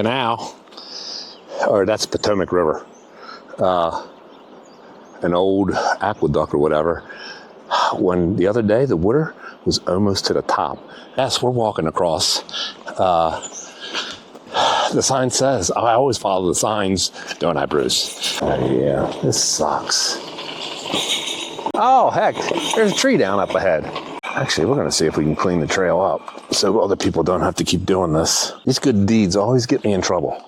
canal, or that's Potomac River, an old aqueduct or whatever. When the other day, the water was almost to the top. Yes, we're walking across. The sign says, I always follow the signs, don't I, Bruce? Yeah, this sucks. Oh, heck, there's a tree down up ahead. Actually, we're going to see if we can clean the trail up so other people don't have to keep doing this. These good deeds always get me in trouble.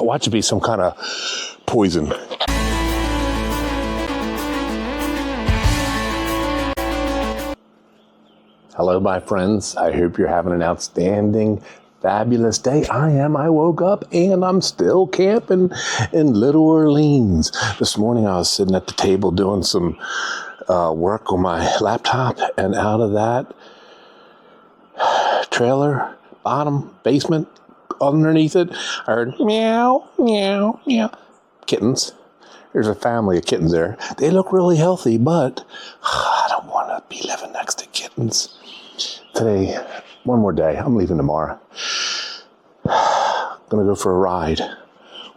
Watch it be some kind of poison. Hello, my friends. I hope you're having an outstanding, fabulous day. I am. I woke up and I'm still camping in Little Orleans. This morning I was sitting at the table doing some work on my laptop, and out of that trailer, bottom, basement, underneath it, I heard meow, meow, meow. Kittens. There's a family of kittens there. They look really healthy, but I don't want to be living next to kittens. Today, one more day. I'm leaving tomorrow. Gonna go for a ride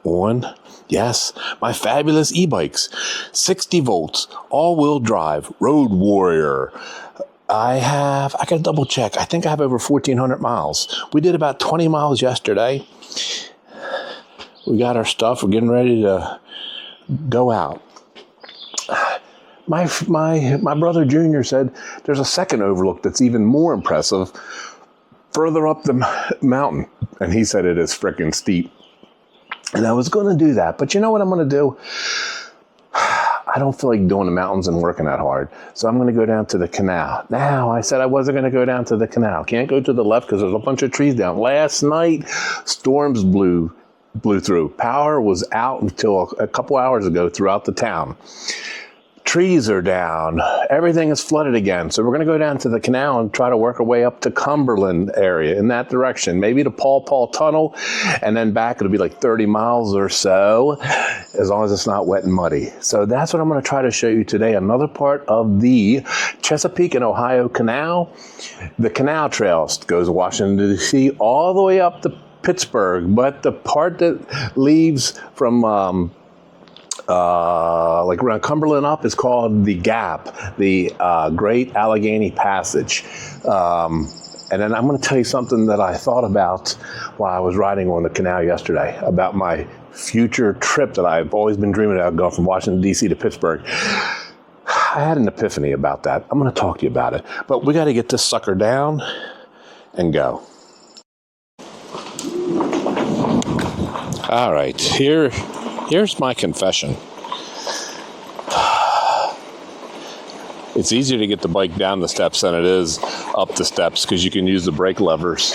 on, yes, my fabulous e-bikes. 60 volts, all-wheel drive, Road Warrior. I gotta double check. I think I have over 1,400 miles. We did about 20 miles yesterday. We got our stuff. We're getting ready to go out. My brother Junior said there's a second overlook that's even more impressive further up the mountain. And he said it is freaking steep. And I was going to do that. But you know what I'm going to do? I don't feel like doing the mountains and working that hard. So I'm going to go down to the canal. Now, I said I wasn't going to go down to the canal. Can't go to the left because there's a bunch of trees down. Last night, storms blew through. Power was out until a couple hours ago throughout the town. Trees are down. Everything is flooded again. So we're going to go down to the canal and try to work our way up to Cumberland area in that direction. Maybe to Paw Paw Tunnel, and then back it'll be like 30 miles or so, as long as it's not wet and muddy. So that's what I'm going to try to show you today. Another part of the Chesapeake and Ohio Canal. The canal trail goes to Washington, D.C. all the way up to Pittsburgh, but the part that leaves from like around Cumberland up is called the Gap, the Great Allegheny Passage. And then I'm going to tell you something that I thought about while I was riding on the canal yesterday about my future trip that I've always been dreaming about, going from Washington, D.C. to Pittsburgh. I had an epiphany about that. I'm going to talk to you about it. But we got to get this sucker down and go. All right, here's my confession. It's easier to get the bike down the steps than it is up the steps because you can use the brake levers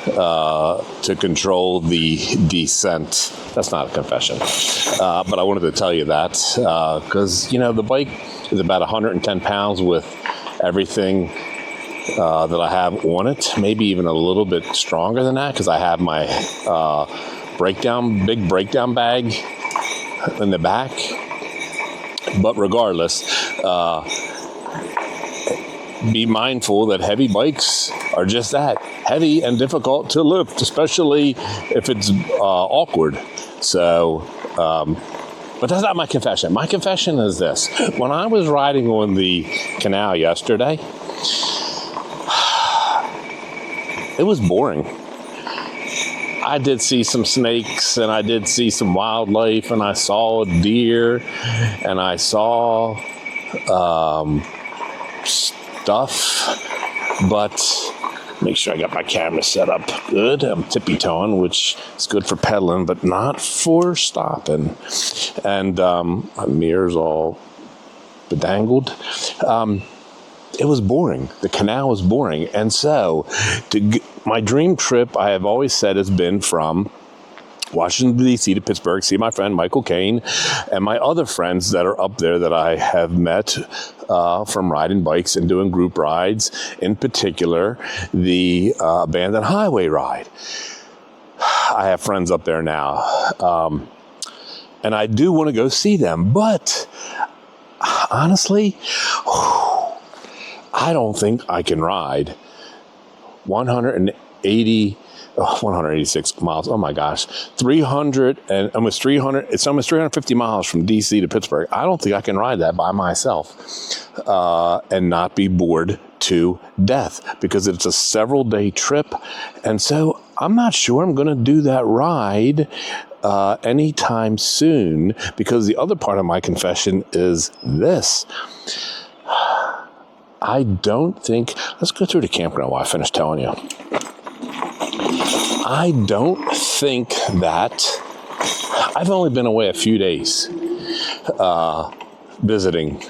to control the descent. That's not a confession, but I wanted to tell you that because, you know, the bike is about 110 pounds with everything that I have on it, maybe even a little bit stronger than that because I have my big breakdown bag in the back. But regardless, be mindful that heavy bikes are just that, heavy and difficult to lift, especially if it's awkward. So, but that's not my confession. My confession is this. When I was riding on the canal yesterday, it was boring. I did see some snakes, and I did see some wildlife, and I saw a deer, and I saw stuff, but make sure I got my camera set up good. I'm tippy-toeing, which is good for pedaling, but not for stopping. And my mirror's all bedangled. It was boring. The canal was boring. And so my dream trip, I have always said, has been from Washington, D.C. to Pittsburgh, see my friend Michael Kane and my other friends that are up there that I have met from riding bikes and doing group rides, in particular, the Abandoned Highway ride. I have friends up there now. And I do want to go see them, but honestly, I don't think I can ride 186 miles. Oh my gosh, 300 and almost 300. It's almost 350 miles from DC to Pittsburgh. I don't think I can ride that by myself and not be bored to death, because it's a several-day trip. And so I'm not sure I'm going to do that ride anytime soon, because the other part of my confession is this. I don't think, let's go through the campground while I finish telling you. I don't think that, I've only been away a few days visiting.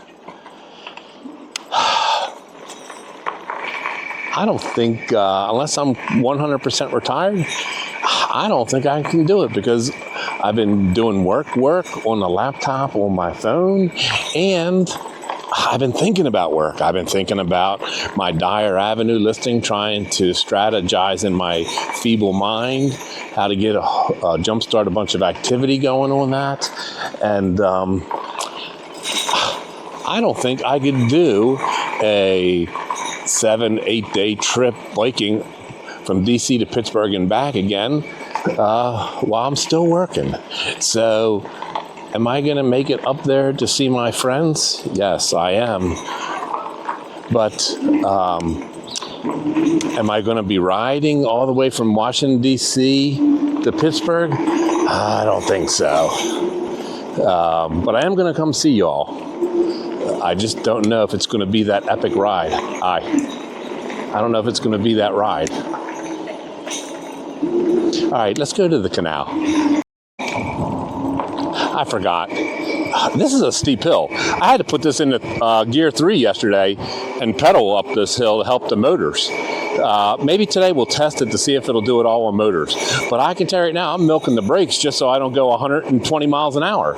I don't think, unless I'm 100% retired, I don't think I can do it, because I've been doing work on the laptop, on my phone, and I've been thinking about work. I've been thinking about my Dyer Avenue listing, trying to strategize in my feeble mind how to get jumpstart a bunch of activity going on that. And I don't think I could do a 7-8 day trip biking from DC to Pittsburgh and back again while I'm still working. So am I going to make it up there to see my friends? Yes, I am. But am I going to be riding all the way from Washington, D.C. to Pittsburgh? I don't think so. But I am going to come see y'all. I just don't know if it's going to be that epic ride. I don't know if it's going to be that ride. All right, let's go to the canal. I forgot. This is a steep hill. I had to put this into gear 3 yesterday and pedal up this hill to help the motors. Maybe today we'll test it to see if it'll do it all on motors. But I can tell you right now, I'm milking the brakes just so I don't go 120 miles an hour.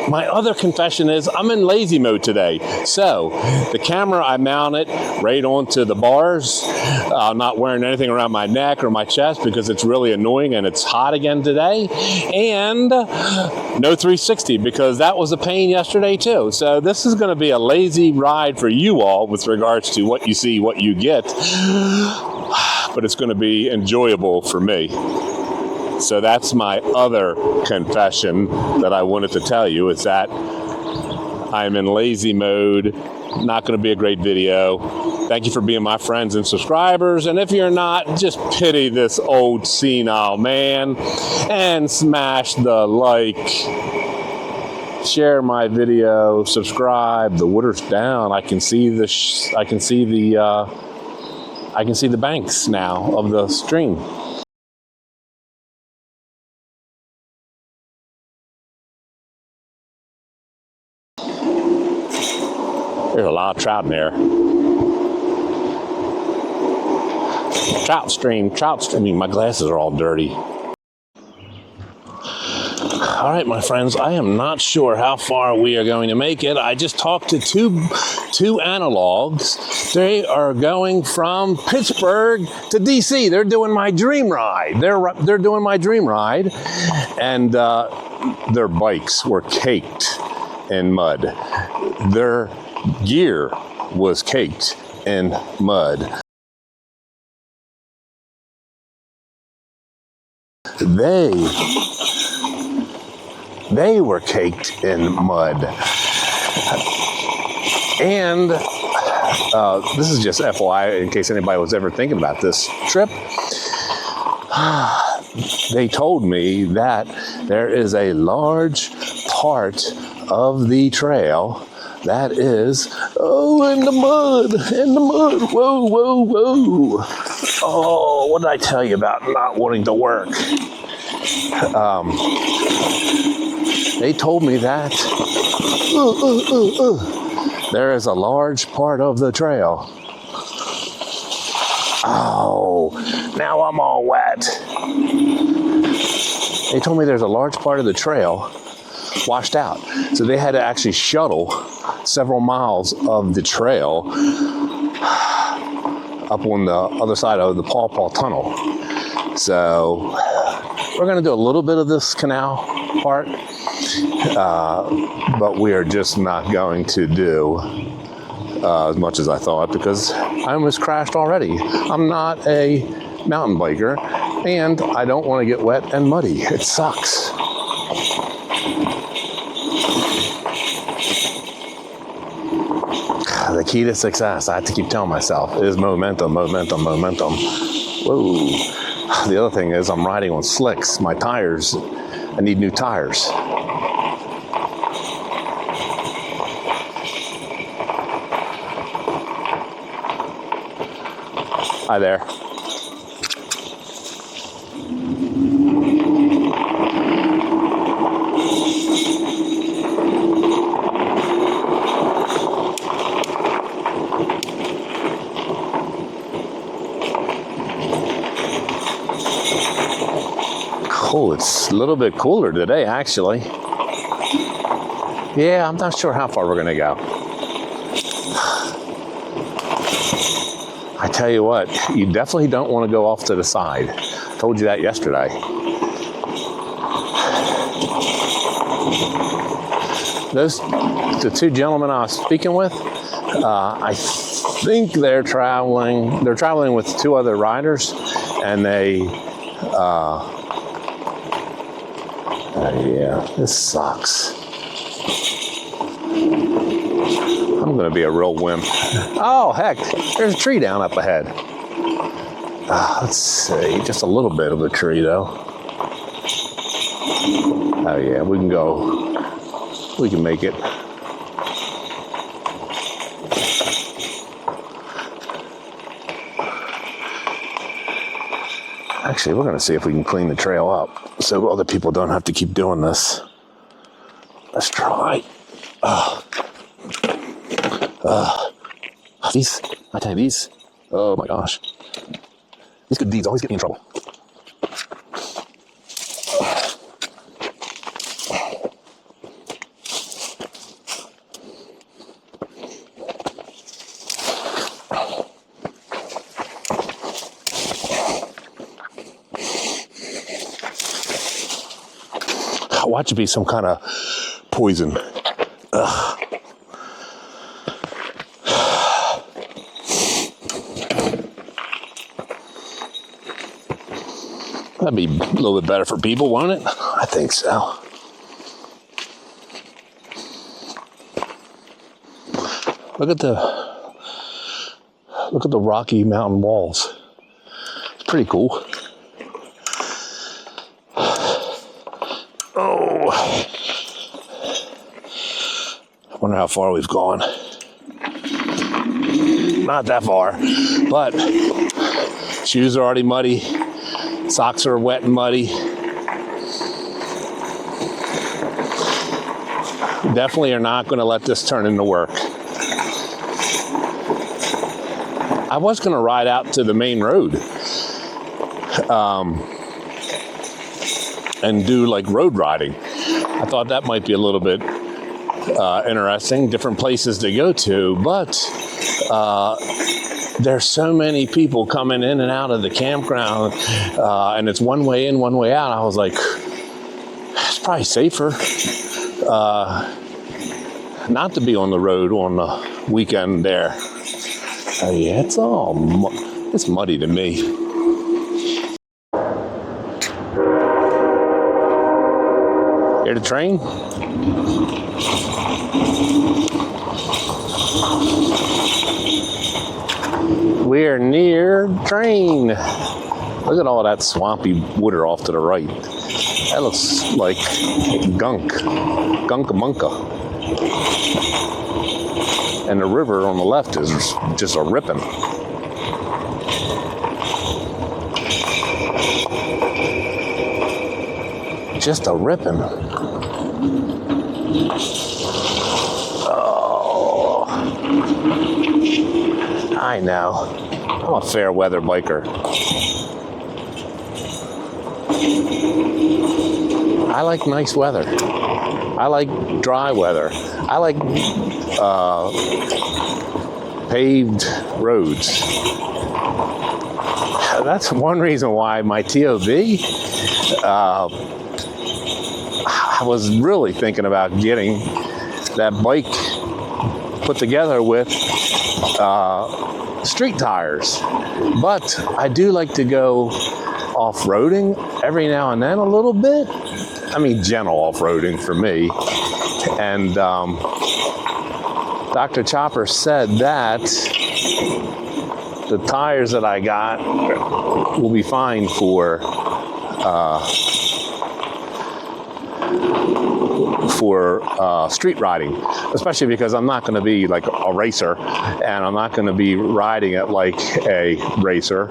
My other confession is I'm in lazy mode today. So the camera, I mount it right onto the bars. I'm not wearing anything around my neck or my chest because it's really annoying and it's hot again today. And no 360 because that was a pain yesterday too. So this is going to be a lazy ride for you all with regards to what you see, what you get. But it's going to be enjoyable for me. So that's my other confession that I wanted to tell you, is that I'm in lazy mode. Not going to be a great video. Thank you for being my friends and subscribers. And if you're not, just pity this old senile man and smash the like. Share my video, subscribe. The water's down. I can see the banks now of the stream. There's a lot of trout in there. Trout stream. I mean, my glasses are all dirty. All right, my friends, I am not sure how far we are going to make it. I just talked to two analogs. They are going from Pittsburgh to DC. They're doing my dream ride. They're doing my dream ride, and their bikes were caked in mud. Their gear was caked in mud. They were caked in mud. And this is just FYI in case anybody was ever thinking about this trip. They told me that there is a large part of the trail that is, in the mud, whoa. Oh, what did I tell you about not wanting to work? They told me that there is a large part of the trail. Oh, now I'm all wet. They told me there's a large part of the trail washed out. So they had to actually shuttle several miles of the trail up on the other side of the Paw Paw Tunnel. So We're going to do a little bit of this canal part, but we are just not going to do as much as I thought, because I almost crashed already. I'm not a mountain biker, and I don't want to get wet and muddy. It sucks. The key to success, I have to keep telling myself, is momentum, momentum, momentum. Whoa. The other thing is I'm riding on slicks. My tires, I need new tires. Hi there. Cool, it's a little bit cooler today, actually. Yeah, I'm not sure how far we're gonna go. I tell you what, you definitely don't want to go off to the side. I told you that yesterday. The two gentlemen I was speaking with, I think they're traveling with two other riders, and they, yeah, this sucks. I'm going to be a real wimp. Oh, heck, there's a tree down up ahead. Let's see, just a little bit of a tree, though. Oh, yeah, we can go. We can make it. Actually, we're going to see if we can clean the trail up so other people don't have to keep doing this. Let's try. These, I tell you, these, oh my gosh. These good deeds always get me in trouble. Watch it be some kind of poison. Ugh. That'd be a little bit better for people, won't it? I think so. Look at the Rocky Mountain walls. It's pretty cool. Oh, I wonder how far we've gone. Not that far, but shoes are already muddy. Socks are wet and muddy. Definitely are not going to let this turn into work. I was going to ride out to the main road and do like road riding. I thought that might be a little bit interesting, different places to go to, but there's so many people coming in and out of the campground, and it's one way in, one way out. I was like, it's probably safer not to be on the road on the weekend there. Yeah, it's muddy to me. Hear the train? We're near train. Look at all that swampy water off to the right. That looks like gunkamunka. And the river on the left is just a ripping. Just a ripping. Oh, I know. I'm a fair weather biker. I like nice weather. I like dry weather. I like paved roads. That's one reason why my TOB I was really thinking about getting that bike put together with street tires, but I do like to go off-roading every now and then a little bit. I mean, gentle off-roading for me. And Dr. Chopper said that the tires that I got will be fine for street riding, especially because I'm not going to be like a racer, and I'm not going to be riding it like a racer.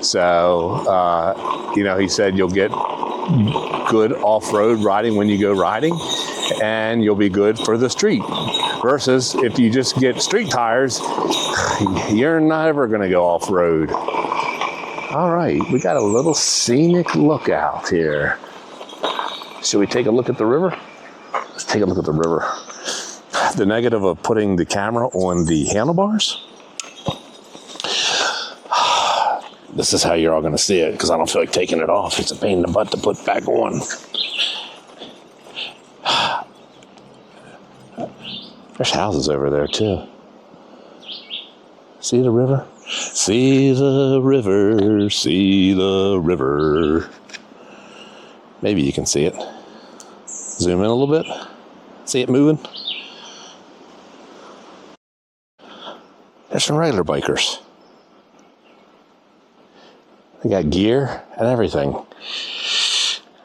So, you know, he said you'll get good off-road riding when you go riding, and you'll be good for the street. Versus if you just get street tires, you're not ever going to go off-road. All right, we got a little scenic lookout here. Should we take a look at the river? Let's take a look at the river. The negative of putting the camera on the handlebars. This is how you're all going to see it, because I don't feel like taking it off. It's a pain in the butt to put back on. There's houses over there, too. See the river? See the river, see the river. Maybe you can see it. Zoom in a little bit. See it moving? There's some regular bikers. They got gear and everything.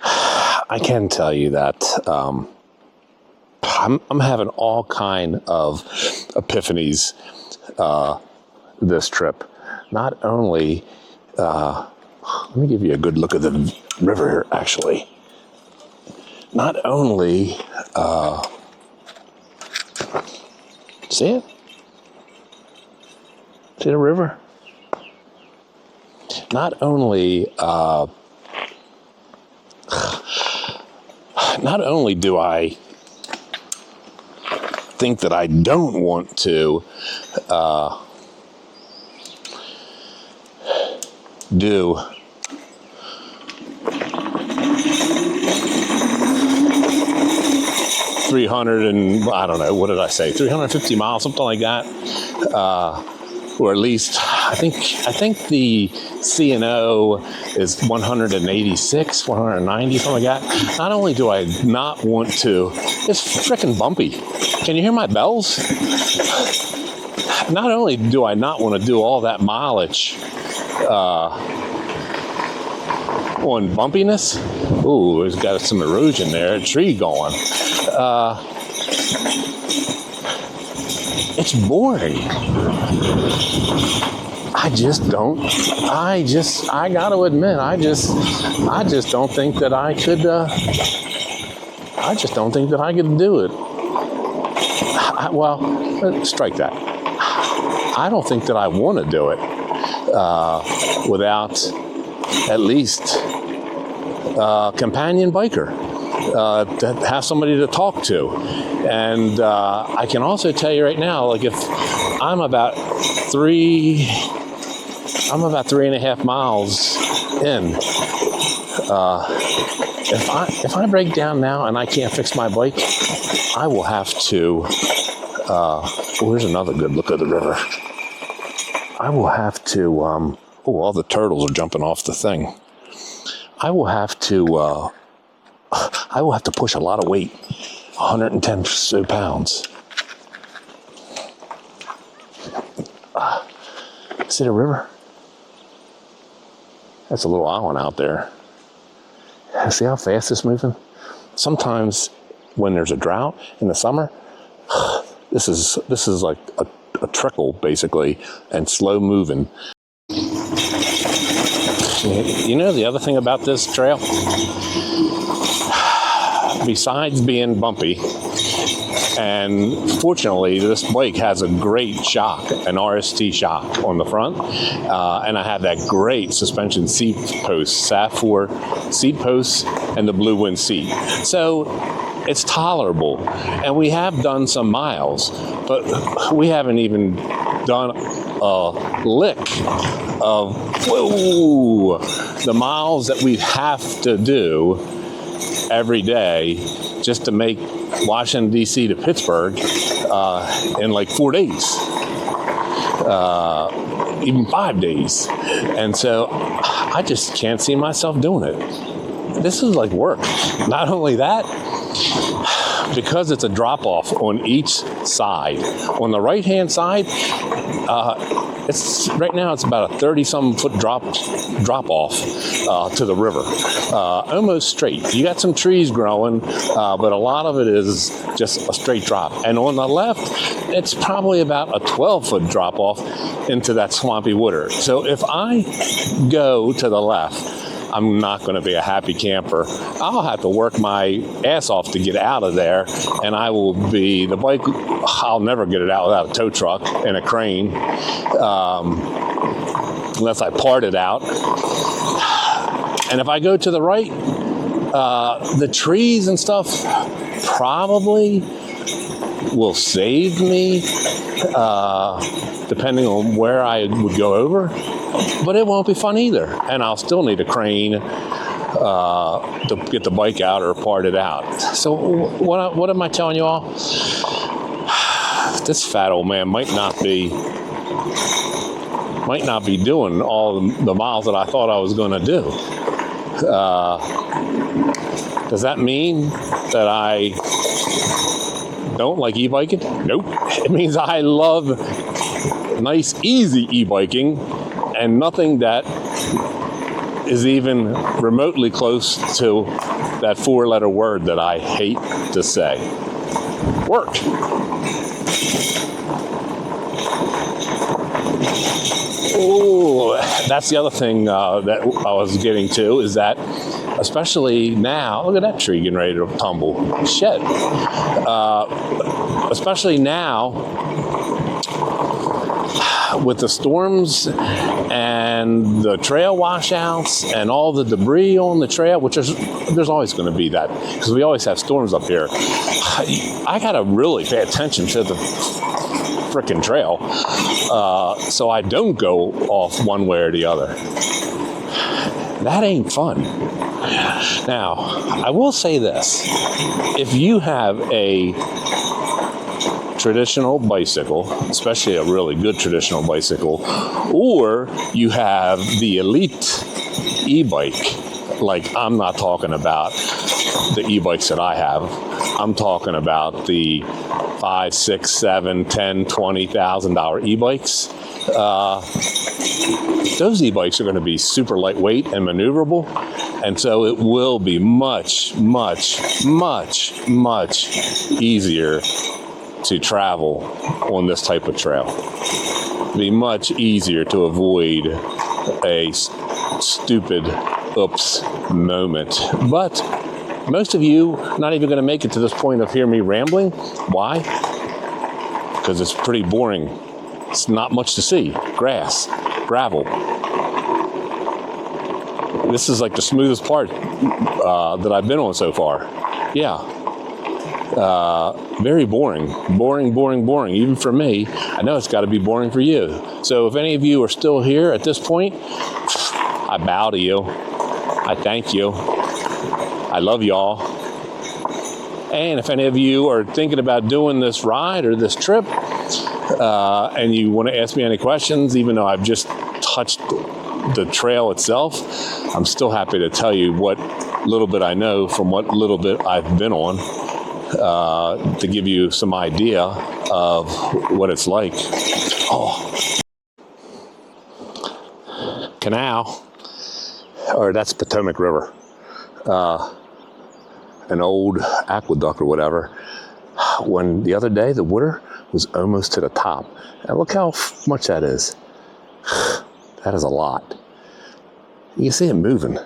I can tell you that I'm having all kind of epiphanies this trip. Not only, let me give you a good look at the river here, actually. Not only, see it? See the river? Not only do I think that I don't want to do I don't know, what did I say? 350 miles, something like that. Or at least, I think the C&O is 186, 190, something like that. Not only do I not want to, it's freaking bumpy. Can you hear my bells? Not only do I not want to do all that mileage on bumpiness, ooh, it's got some erosion there, a tree going. It's boring. I gotta admit, I just don't think that I could, do it. Strike that. I don't think that I want to do it without at least a companion biker, to have somebody to talk to. And I can also tell you right now, like if I'm about 3.5 miles in, if I break down now and I can't fix my bike, I will have to, here's another good look at the river. I will have to, all the turtles are jumping off the thing. I will have to push a lot of weight, 110 so pounds. See the river? That's a little island out there. See how fast it's moving? Sometimes when there's a drought in the summer, this is like a trickle basically, and slow moving. You know the other thing about this trail, besides being bumpy, and fortunately this bike has a great shock, an RST shock on the front, and I have that great suspension seat post, SAF4 seat posts, and the Blue Wind seat. So it's tolerable. And we have done some miles, but we haven't even done a lick of the miles that we have to do every day just to make Washington, D.C. to Pittsburgh in like 4 days, even 5 days. And so I just can't see myself doing it. This is like work. Not only that, because it's a drop-off on each side. On the right-hand side, right now it's about a 30-some foot drop-off to the river, almost straight. You got some trees growing, but a lot of it is just a straight drop. And on the left, it's probably about a 12-foot drop-off into that swampy water. So if I go to the left, I'm not going to be a happy camper. I'll have to work my ass off to get out of there, and I will be, the bike, I'll never get it out without a tow truck and a crane, unless I part it out. And if I go to the right, the trees and stuff probably will save me, depending on where I would go over. But it won't be fun either, and I'll still need a crane to get the bike out or part it out. So what am I telling you all? This fat old man might not be doing all the miles that I thought I was going to do. Does that mean that I don't like e-biking? Nope. It means I love nice, easy e-biking, and nothing that is even remotely close to that 4-letter word that I hate to say. Work. Oh, that's the other thing that I was getting to, is that especially now, look at that tree getting ready to tumble. Shit. Especially now, with the storms and the trail washouts and all the debris on the trail, which there's always going to be that, because we always have storms up here. I got to really pay attention to the frickin' trail, so I don't go off one way or the other. That ain't fun. Now, I will say this. If you have a traditional bicycle, especially a really good traditional bicycle, or you have the elite e-bike, like I'm not talking about the e-bikes that I have, I'm talking about the $5,000, $6,000, $10,000, $20,000 e-bikes. Those e-bikes are going to be super lightweight and maneuverable, and so it will be much, much, much, much easier to travel on this type of trail. It'd be much easier to avoid a stupid oops moment. But most of you not even going to make it to this point of hear me rambling. Why? Because it's pretty boring. It's not much to see. Grass, gravel. This is like the smoothest part that I've been on so far. Yeah. Very boring. Boring. Even for me, I know it's got to be boring for you. So if any of you are still here at this point, I bow to you. I thank you. I love y'all. And if any of you are thinking about doing this ride or this trip, and you want to ask me any questions, even though I've just touched the trail itself, I'm still happy to tell you what little bit I know from what little bit I've been on, to give you some idea of what it's like. Oh, canal, or that's Potomac River, an old aqueduct or whatever. When the other day the water was almost to the top, and look how much that is. That is a lot. You can see it moving.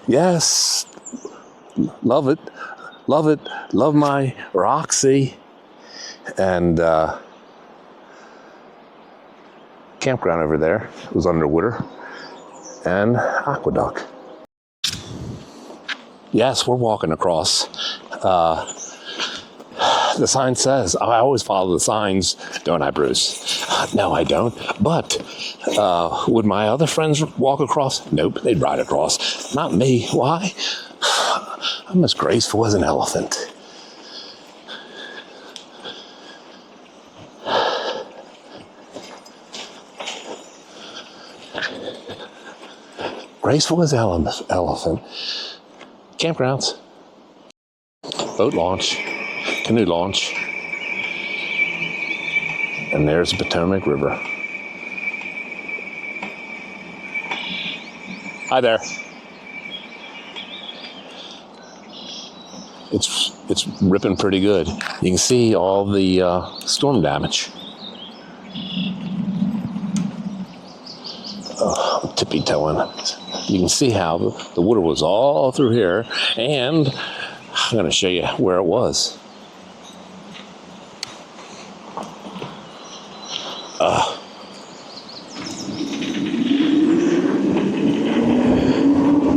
Yes, love it, love my Roxy, and campground over there was underwater, and aqueduct. Yes, we're walking across. The sign says, I always follow the signs, don't I, Bruce? No, I don't. But would my other friends walk across? Nope, they'd ride across. Not me. Why? I'm as graceful as an elephant. Graceful as elephant. Campgrounds. Boat launch. Canoe launch. And there's the Potomac River. Hi there. It's ripping pretty good. You can see all the storm damage. Tippy toeing. You can see how the water was all through here, and I'm going to show you where it was.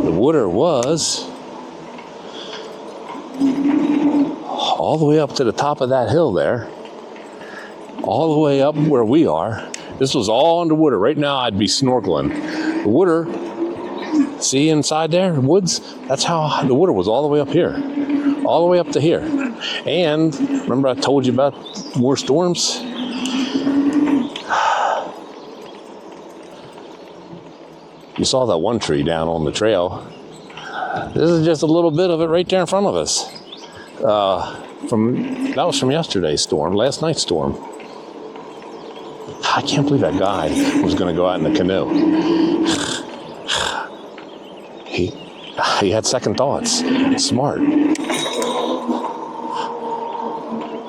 The water was all the way up to the top of that hill there, all the way up where we are. This was all underwater. Right now, I'd be snorkeling. The water, see inside there, the woods? That's how the water was all the way up here, all the way up to here. And remember I told you about more storms? You saw that one tree down on the trail. This is just a little bit of it right there in front of us. That was from yesterday's storm, last night's storm. I can't believe that guy was going to go out in the canoe. He had second thoughts. Smart.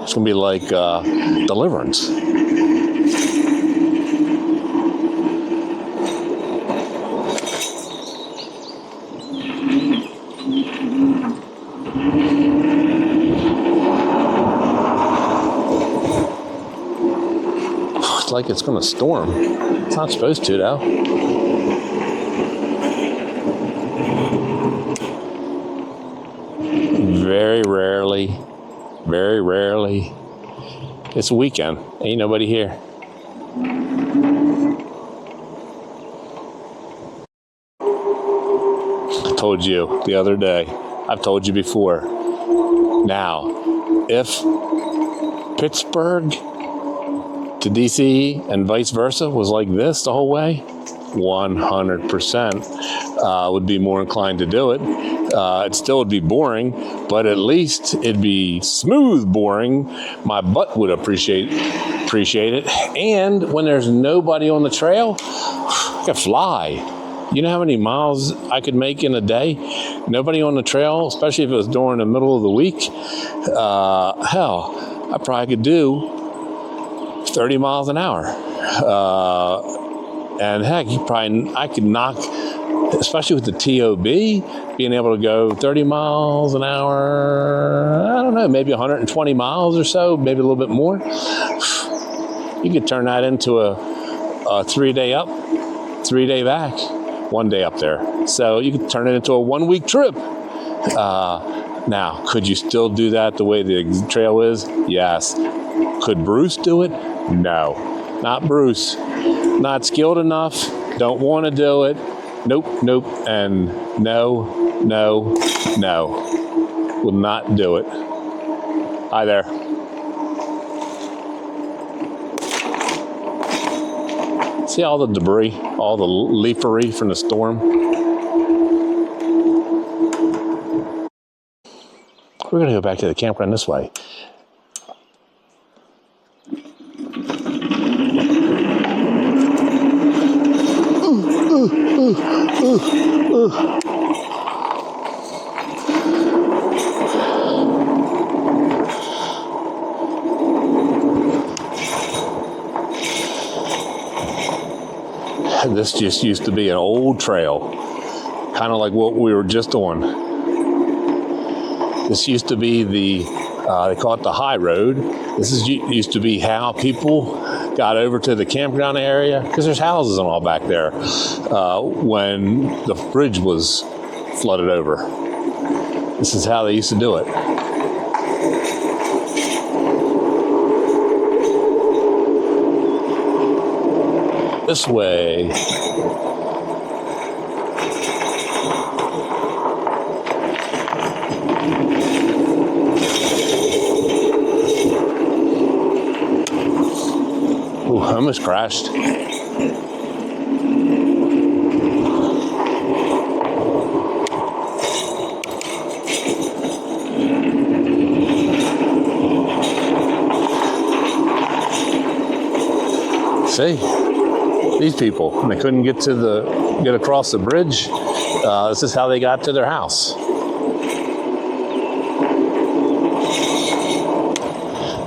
It's going to be like Deliverance. Like it's going to storm. It's not supposed to, though. Very rarely. It's a weekend. Ain't nobody here. I told you the other day. I've told you before. Now, if Pittsburgh to DC and vice versa was like this the whole way, 100% would be more inclined to do it. It still would be boring, but at least it'd be smooth boring. My butt would appreciate it. And when there's nobody on the trail, I could fly. You know how many miles I could make in a day? Nobody on the trail, especially if it was during the middle of the week. Hell, I probably could do 30 miles an hour. And heck, I could knock, especially with the TOB, being able to go 30 miles an hour, I don't know, maybe 120 miles or so, maybe a little bit more. You could turn that into a 3-day up, 3-day back, 1 day up there. So you could turn it into a 1-week trip. Now, could you still do that the way the trail is? Yes. Could Bruce do it? No, not Bruce. Not skilled enough. Don't want to do it. Nope, and no. Will not do it. Hi there. See all the debris, all the leafery from the storm? We're going to go back to the campground this way. This just used to be an old trail, kind of like what we were just on. This used to be they call it the high road. Used to be how people got over to the campground area, because there's houses and all back there, when the bridge was flooded over. This is how they used to do it. This way. Ooh, I almost crashed. See, these people, and they couldn't get across the bridge. This is how they got to their house.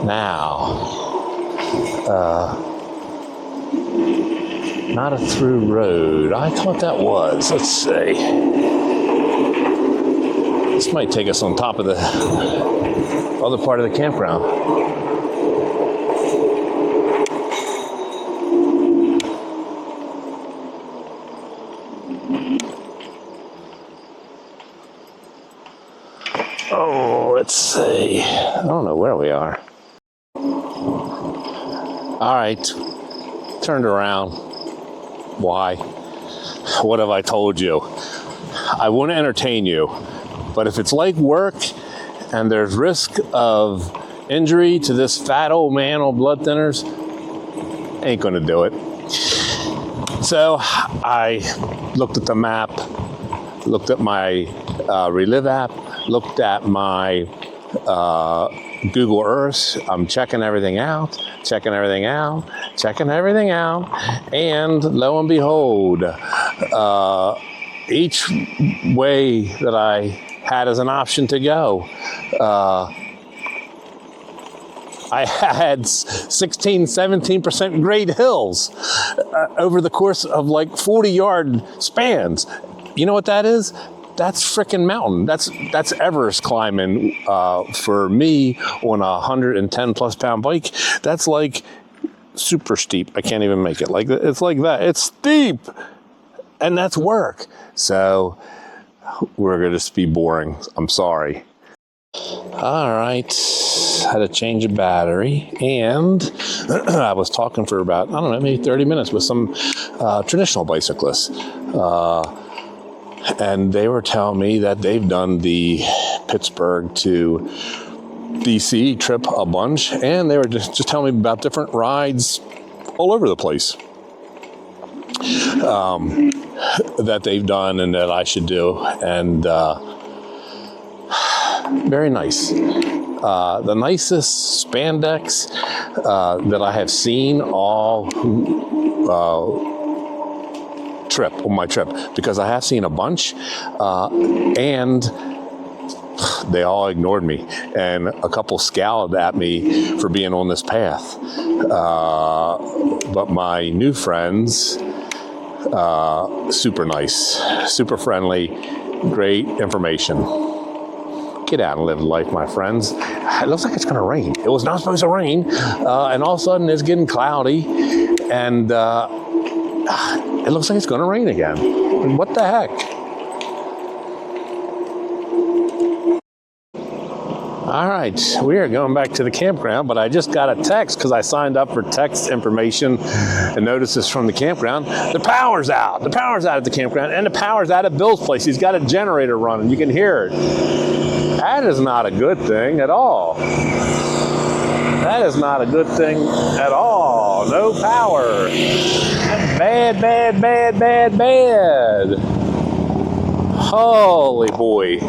Now, not a through road. I thought that was. Let's see. This might take us on top of the other part of the campground. Oh, let's see. I don't know where we are. All right, turned around. Why? What have I told you? I want to entertain you, but if it's like work and there's risk of injury to this fat old man on blood thinners, ain't gonna do it. So I looked at the map, looked at my Relive app, looked at my Google Earth. I'm checking everything out, and lo and behold, each way that I had as an option to go, I had 16, 17% grade hills over the course of like 40-yard spans. You know what that is? That's frickin' mountain. That's Everest climbing for me on a 110 plus pound bike. That's like super steep. I can't even make it. Like it's like that. It's steep, and that's work. So we're gonna just be boring. I'm sorry. All right, had to change a battery, and I was talking for about, I don't know, maybe 30 minutes with some traditional bicyclists. And they were telling me that they've done the Pittsburgh to DC trip a bunch, and they were just telling me about different rides all over the place that they've done and that I should do. And very nice. The nicest spandex that I have seen all on my trip, because I have seen a bunch, and they all ignored me, and a couple scowled at me for being on this path. But my new friends, super nice, super friendly, great information. Get out and live life, my friends. It looks like it's going to rain. It was not supposed to rain, and all of a sudden it's getting cloudy, and it looks like it's going to rain again. What the heck? All right, we are going back to the campground, but I just got a text because I signed up for text information and notices from the campground. The power's out. The power's out at the campground, and the power's out at Bill's place. He's got a generator running. You can hear it. That is not a good thing at all. That is not a good thing at all. No power. Bad, bad, bad, bad, bad. Holy boy.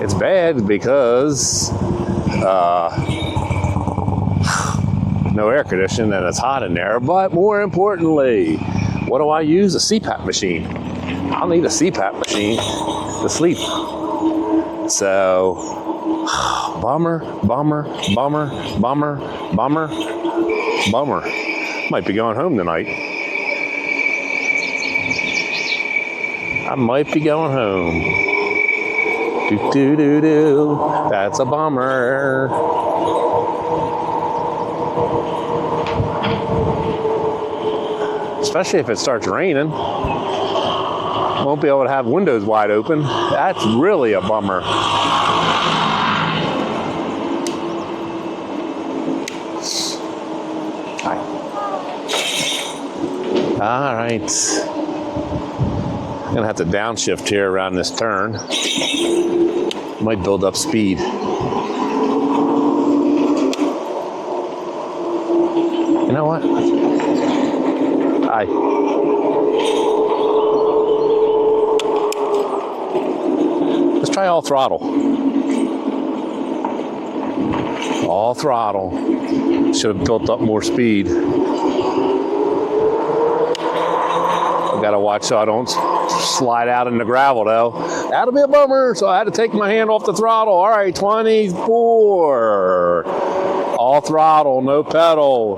It's bad because no air conditioning and it's hot in there. But more importantly, what do I use? A CPAP machine. I'll need a CPAP machine to sleep. So, bummer, bummer, bummer, bummer, bummer, bummer. Might be going home tonight. I might be going home. Do. That's a bummer. Especially if it starts raining. Won't be able to have windows wide open. That's really a bummer. Hi. All right. I'm gonna have to downshift here around this turn. Might build up speed. You know what? Hi. Let's try all throttle. All throttle. Should have built up more speed. I gotta watch so I don't slide out in the gravel though. That'll be a bummer, so I had to take my hand off the throttle. All right, 24. All throttle, no pedal.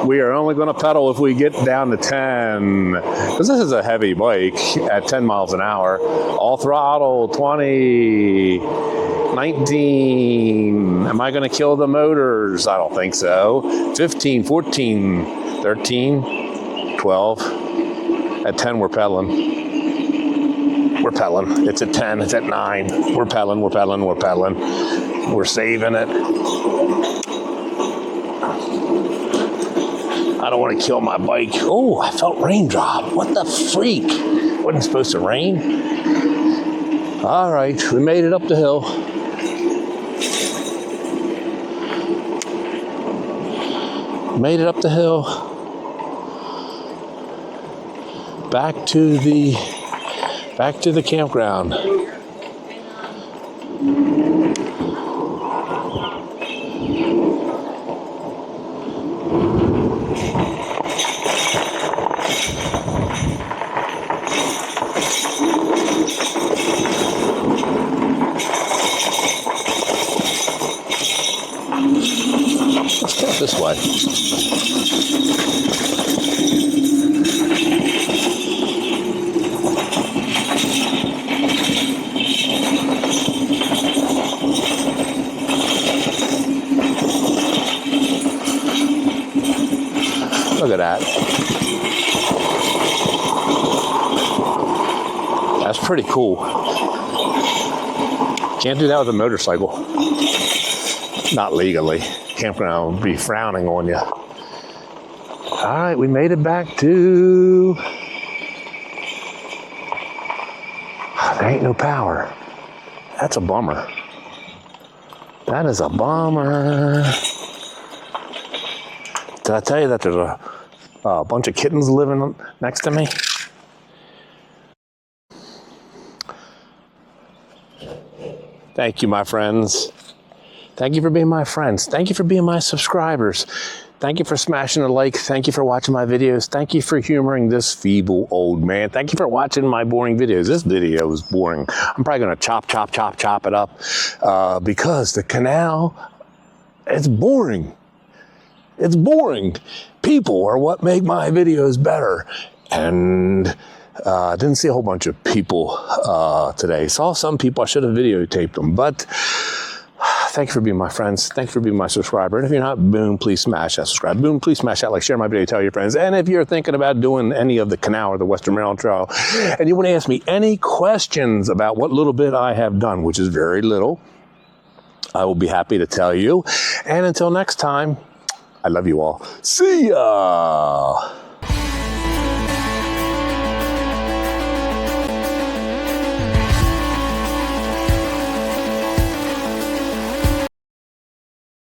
We are only gonna pedal if we get down to 10. Because this is a heavy bike at 10 miles an hour. All throttle, 20, 19. Am I gonna kill the motors? I don't think so. 15, 14, 13, 12. At 10, we're pedaling. We're pedaling. It's at 10, it's at 9. We're pedaling, we're pedaling, we're pedaling. We're saving it. I don't want to kill my bike. Oh, I felt raindrop. What the freak? Wasn't supposed to rain. All right, we made it up the hill. Made it up the hill. Back to the campground. Let's go this way. Look at that. That's pretty cool. Can't do that with a motorcycle. Not legally. Campground would be frowning on you. All right, we made it back to... There ain't no power. That's a bummer. That is a bummer. Did I tell you that there's a bunch of kittens living next to me? Thank you, my friends. Thank you for being my friends. Thank you for being my subscribers. Thank you for smashing a like. Thank you for watching my videos. Thank you for humoring this feeble old man. Thank you for watching my boring videos. This video is boring. I'm probably gonna chop it up because the canal, it's boring. It's boring. People are what make my videos better. And I didn't see a whole bunch of people today. Saw some people, I should have videotaped them, but thank you for being my friends. Thank you for being my subscriber. And if you're not, boom, please smash that subscribe. Boom, please smash that like, share my video, tell your friends. And if you're thinking about doing any of the canal or the Western Maryland Trail, and you want to ask me any questions about what little bit I have done, which is very little, I will be happy to tell you. And until next time, I love you all. See ya!